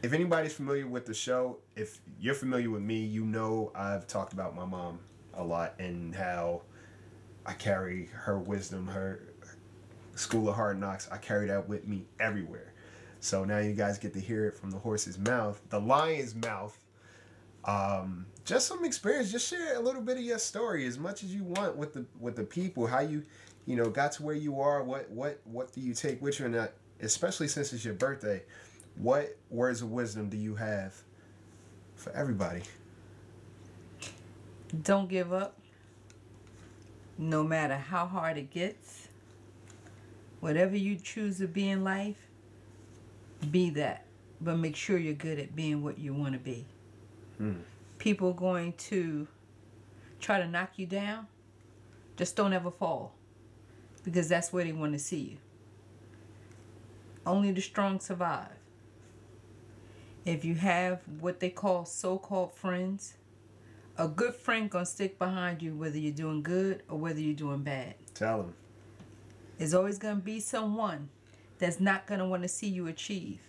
If anybody's familiar with the show, if you're familiar with me, you know I've talked about my mom a lot and how I carry her wisdom, her School of Hard Knocks. I carry that with me everywhere. So now you guys get to hear it from the horse's mouth, the lion's mouth. Just some experience. Just share a little bit of your story as much as you want with the people. How you, got to where you are. What do you take with you, and especially since it's your birthday. What words of wisdom do you have for everybody? Don't give up. No matter how hard it gets, whatever you choose to be in life, be that. But make sure you're good at being what you want to be. People are going to try to knock you down. Just don't ever fall. Because that's where they want to see you. Only the strong survive. If you have what they call so-called friends, a good friend gonna stick behind you whether you're doing good or whether you're doing bad. Tell them. There's always gonna be someone that's not gonna want to see you achieve.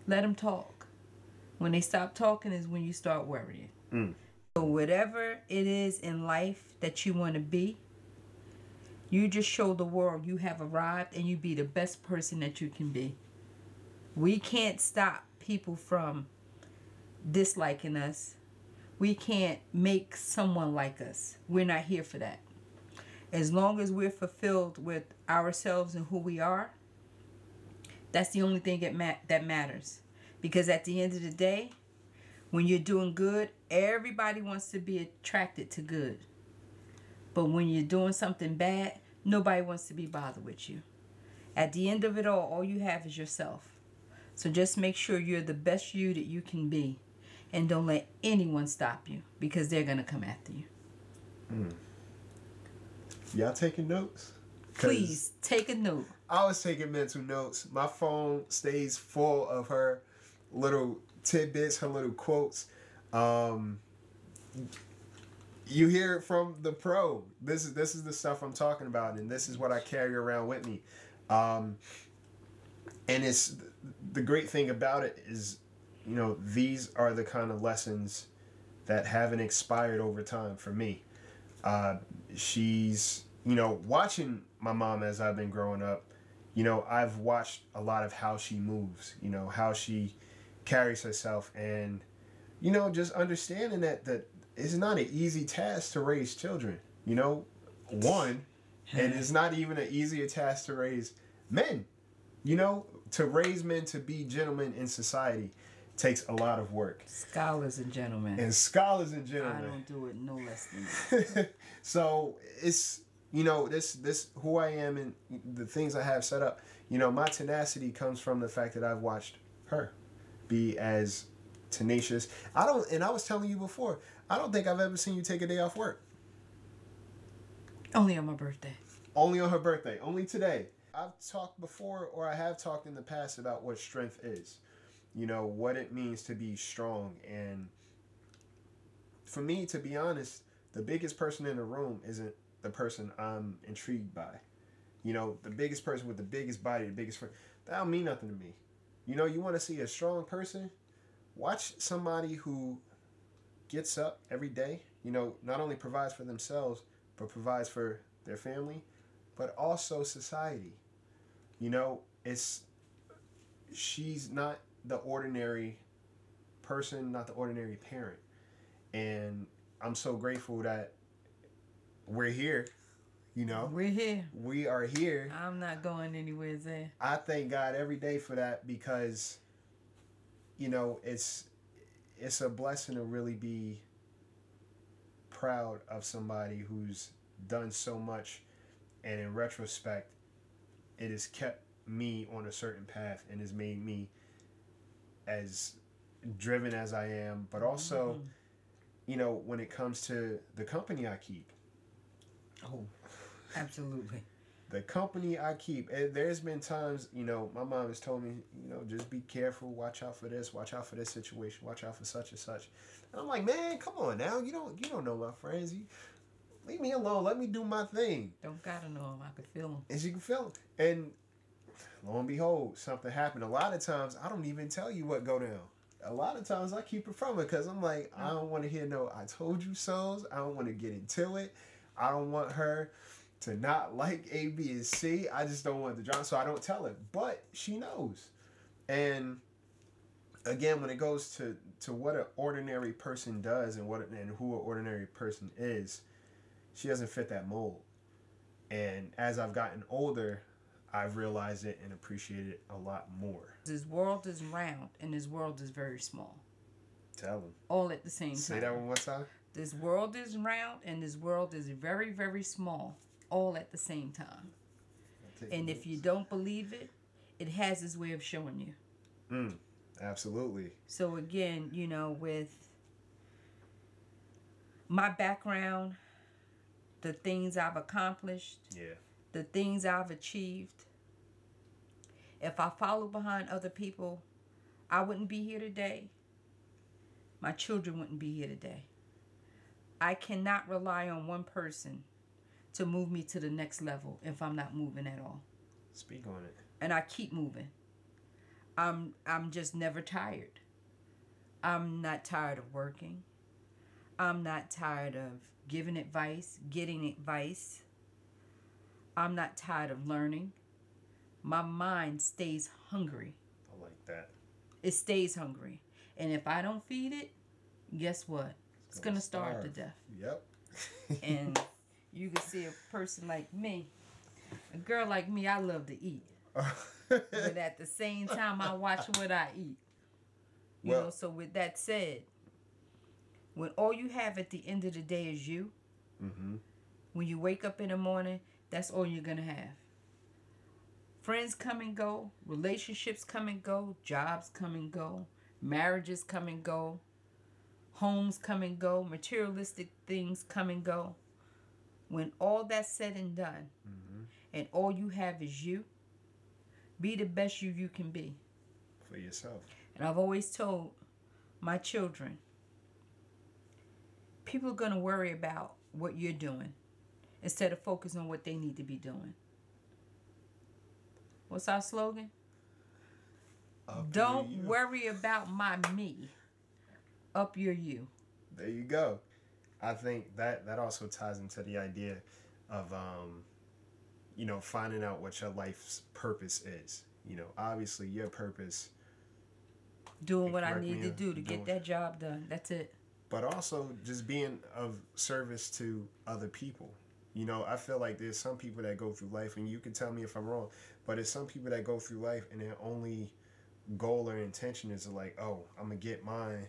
Let them talk. When they stop talking is when you start worrying. So whatever it is in life that you want to be, you just show the world you have arrived and you be the best person that you can be. We can't stop people from disliking us. We can't make someone like us. We're not here for that. As long as we're fulfilled with ourselves and who we are, that's the only thing that matters. Because at the end of the day, when you're doing good, everybody wants to be attracted to good. But when you're doing something bad, nobody wants to be bothered with you. At the end of it all you have is yourself. So just make sure you're the best you that you can be. And don't let anyone stop you because they're going to come after you. Y'all taking notes? Please take a note. I was taking mental notes. My phone stays full of her little tidbits, her little quotes. You hear it from the pro. This is the stuff I'm talking about, and this is what I carry around with me. And it's the great thing about it is, these are the kind of lessons that haven't expired over time for me. She's, watching my mom as I've been growing up, I've watched a lot of how she moves, how she carries herself, and, just understanding that it's not an easy task to raise children, one, and it's not even an easier task to raise men, to raise men to be gentlemen in society takes a lot of work. Scholars and gentlemen. I don't do it no less than that. So it's, this who I am and the things I have set up, my tenacity comes from the fact that I've watched her be as tenacious. And I was telling you before, I don't think I've ever seen you take a day off work. Only on my birthday. Only on her birthday. Only today. I've talked before, or I have talked in the past about what strength is. What it means to be strong. And for me, to be honest, the biggest person in the room isn't the person I'm intrigued by. The biggest person with the biggest body, the biggest friend, that don't mean nothing to me. You want to see a strong person? Watch somebody who gets up every day, not only provides for themselves, but provides for their family, but also society. She's not the ordinary person, not the ordinary parent. And I'm so grateful that we're here. We're here. We are here. I'm not going anywhere there. I thank God every day for that because, it's a blessing to really be proud of somebody who's done so much, and in retrospect, it has kept me on a certain path and has made me as driven as I am, but also, when it comes to the company I keep. Oh, absolutely. The company I keep. There's been times, my mom has told me, just be careful, watch out for this, watch out for this situation, watch out for such and such. And I'm like, man, come on now, you don't know my friends. Leave me alone. Let me do my thing. Don't gotta know them. I can feel them. And she can feel them. And lo and behold, something happened. A lot of times, I don't even tell you what go down. A lot of times, I keep it from her because I'm like, I don't want to hear no "I told you so." I don't want to get into it. I don't want her to not like A, B, and C. I just don't want the drama, so I don't tell her. But she knows. And again, when it goes to what an ordinary person does and who an ordinary person is, she doesn't fit that mold. And as I've gotten older, I've realized it and appreciated it a lot more. This world is round and this world is very small. Tell them. All at the same time. Say that one more time. This world is round and this world is very, very small. All at the same time. And if you don't believe it, it has its way of showing you. Absolutely. So again, you know, with my background, the things I've accomplished, the things I've achieved, if I followed behind other people, I wouldn't be here today. My children wouldn't be here today. I cannot rely on one person to move me to the next level if I'm not moving at all. Speak on it. And I keep moving. I'm just never tired. I'm not tired of working. I'm not tired of giving advice, getting advice. I'm not tired of learning. My mind stays hungry. I like that. It stays hungry. And if I don't feed it, guess what? It's going to starve to death. Yep. And you can see a person like me, a girl like me, I love to eat. But at the same time, I watch what I eat. You know, so with that said, when all you have at the end of the day is you, when you wake up in the morning, that's all you're going to have. Friends come and go, relationships come and go, jobs come and go, marriages come and go, homes come and go, materialistic things come and go. When all that's said and done, and all you have is you, be the best you can be. For yourself. And I've always told my children, people are going to worry about what you're doing instead of focusing on what they need to be doing. What's our slogan? Don't worry about my me. Up your you. There you go. I think that also ties into the idea of, finding out what your life's purpose is. You know, obviously your purpose. Doing what I need to do to get that job done. That's it. But also just being of service to other people. You know, I feel like there's some people that go through life, and you can tell me if I'm wrong, but there's some people that go through life and their only goal or intention is like, oh, I'm going to get mine.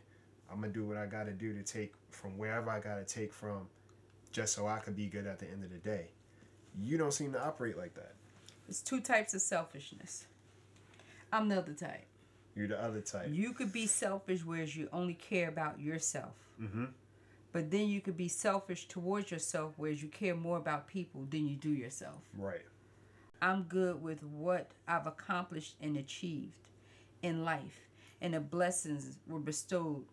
I'm going to do what I got to do to take from wherever I got to take from just so I could be good at the end of the day. You don't seem to operate like that. There's two types of selfishness. I'm the other type. You're the other type. You could be selfish whereas you only care about yourself. But then you could be selfish towards yourself whereas you care more about people than you do yourself. Right. I'm good with what I've accomplished and achieved in life. And the blessings were bestowed,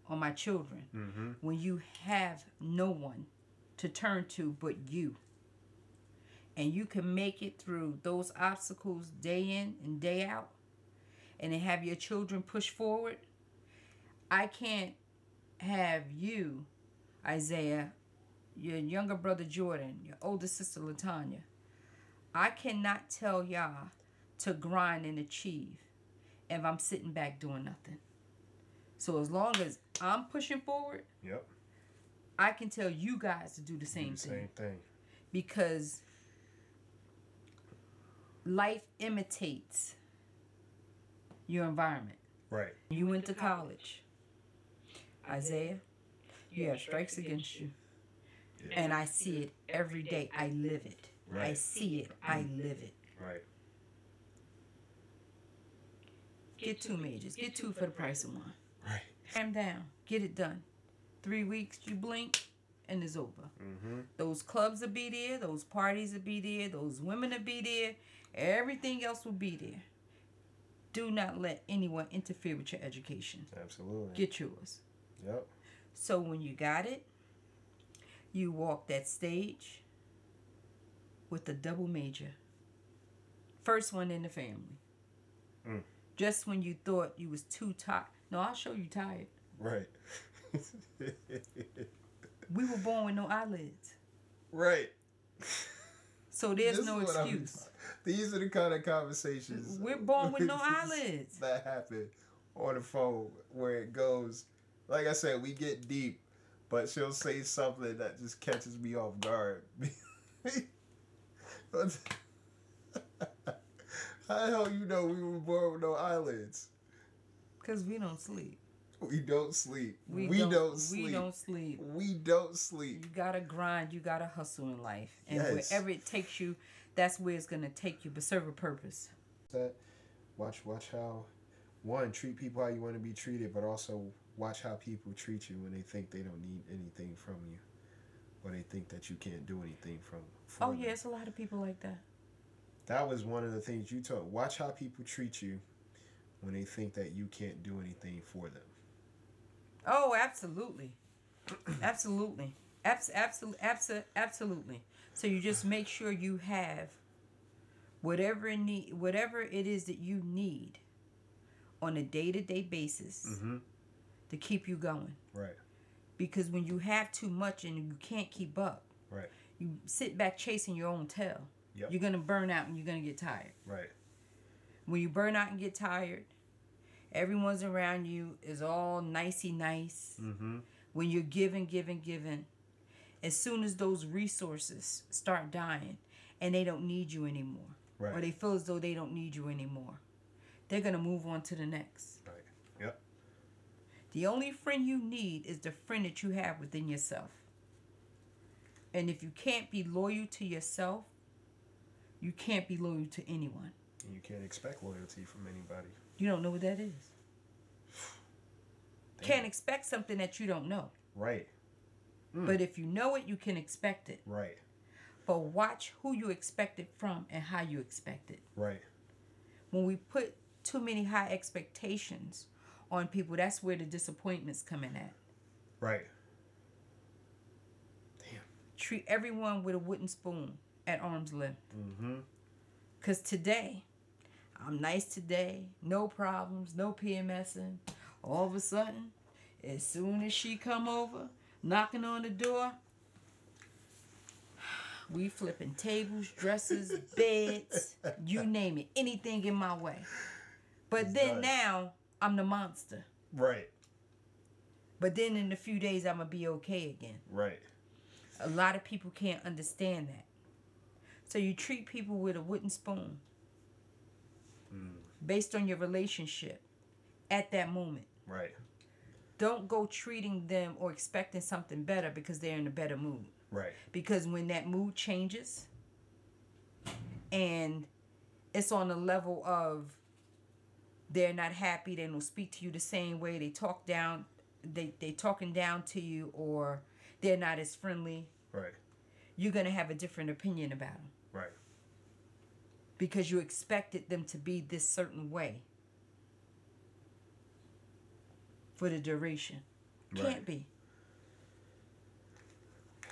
on my children. When you have no one to turn to but you. And you can make it through those obstacles day in and day out. And then have your children push forward. I can't have you, Isaiah, your younger brother Jordan, your older sister Latanya. I cannot tell y'all to grind and achieve if I'm sitting back doing nothing. So as long as I'm pushing forward, I can tell you guys to do the same thing. Because life imitates your environment. Right. You went to college. Isaiah, you have strikes against you. Yeah. And I see it every day. I live it. Right. I see it. I live it. Right. Get 2 majors. Get 2 for the price of 1. Right. Calm down. Get it done. 3 weeks, you blink, and it's over. Those clubs will be there. Those parties will be there. Those women will be there. Everything else will be there. Do not let anyone interfere with your education. Absolutely. Get yours. Yep. So when you got it, you walk that stage with a double major. First one in the family. Mm. Just when you thought you was too tired. No, I'll show you tired. Right. We were born with no eyelids. Right. So there's no excuse. These are the kind of conversations We're born with no eyelids. that happen on the phone where it goes, like I said, we get deep, but she'll say something that just catches me off guard. How the hell you know we were born with no eyelids? Because we don't sleep. We don't sleep. We don't sleep. We don't sleep. We don't sleep. You gotta grind. You gotta hustle in life. And Yes. wherever it takes you, that's where it's gonna take you, but serve a purpose. Watch how, one, treat people how you want to be treated, but also watch how people treat you when they think they don't need anything from you, or they think that you can't do anything for Oh, them. yeah, it's a lot of people like that. That was one of the things you taught. Watch how people treat you when they think that you can't do anything for them. Oh, absolutely. Absolutely. Absolutely. So you just make sure you have whatever it is that you need on a day-to-day basis to keep you going. Right. Because when you have too much and you can't keep up, right, you sit back chasing your own tail. Yep. You're going to burn out and you're going to get tired. Right. When you burn out and get tired, everyone's around you is all nicey nice. Mm-hmm. When you're giving, as soon as those resources start dying and they don't need you anymore, right, or they feel as though they don't need you anymore, they're going to move on to the next. Right. Yep. The only friend you need is the friend that you have within yourself. And if you can't be loyal to yourself, you can't be loyal to anyone. And you can't expect loyalty from anybody. You don't know what that is. Damn. Can't expect something that you don't know. Right. But if you know it, you can expect it. Right. But watch who you expect it from and how you expect it. Right. When we put too many high expectations on people, that's where the disappointments come in at. Right. Damn. Treat everyone with a wooden spoon at arm's length. Mm-hmm. Because today, I'm nice today, no problems, no PMSing. All of a sudden, as soon as she come over, knocking on the door, we flipping tables, dressers, beds, you name it, anything in my way. But then now, I'm the monster. Right. But then in a few days, I'm going to be okay again. Right. A lot of people can't understand that. So you treat people with a wooden spoon based on your relationship at that moment. Right. Don't go treating them or expecting something better because they're in a better mood. Right. Because when that mood changes and it's on the level of they're not happy, they don't speak to you the same way, they talk down, they talking down to you, or they're not as friendly. Right. You're going to have a different opinion about them. Right. Because you expected them to be this certain way for the duration. Can't be.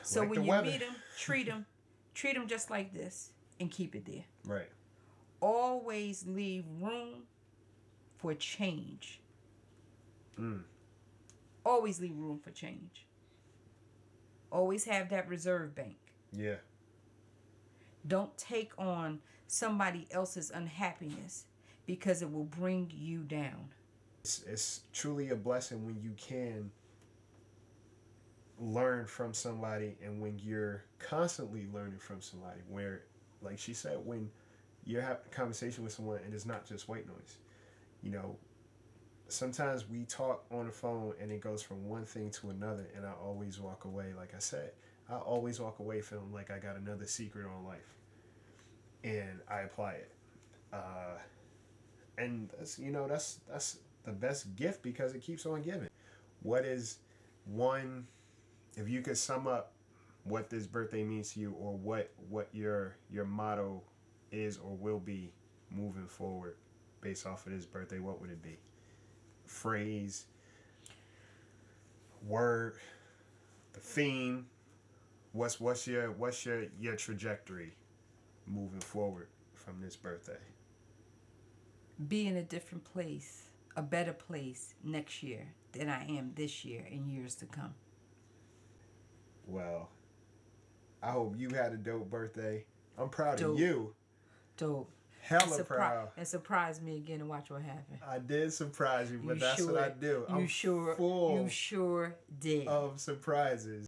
So Like when you weather. meet them, treat them just like this and keep it there. Right. Always leave room for change. Always leave room for change. Always have that reserve bank. Yeah. Don't take on somebody else's unhappiness because it will bring you down. It's truly a blessing when you can learn from somebody, and when you're constantly learning from somebody, where, like she said, when you're having a conversation with someone and it's not just white noise. You know, sometimes we talk on the phone and it goes from one thing to another, and I always walk away, like I said, I always walk away feeling like I got another secret on life. And I apply it. And that's, that's the best gift, because it keeps on giving. What is one, if you could sum up what this birthday means to you, or what your motto is or will be moving forward based off of this birthday, what would it be? Phrase, word, the theme. What's your trajectory moving forward from this birthday? Be in a different place, a better place next year than I am this year and years to come. Well, I hope you had a dope birthday. I'm proud Dope. of you. Dope. Hella proud. And surprise me again and watch what happens. I did surprise you, but that's what I do. You I'm sure full you sure did. of surprises.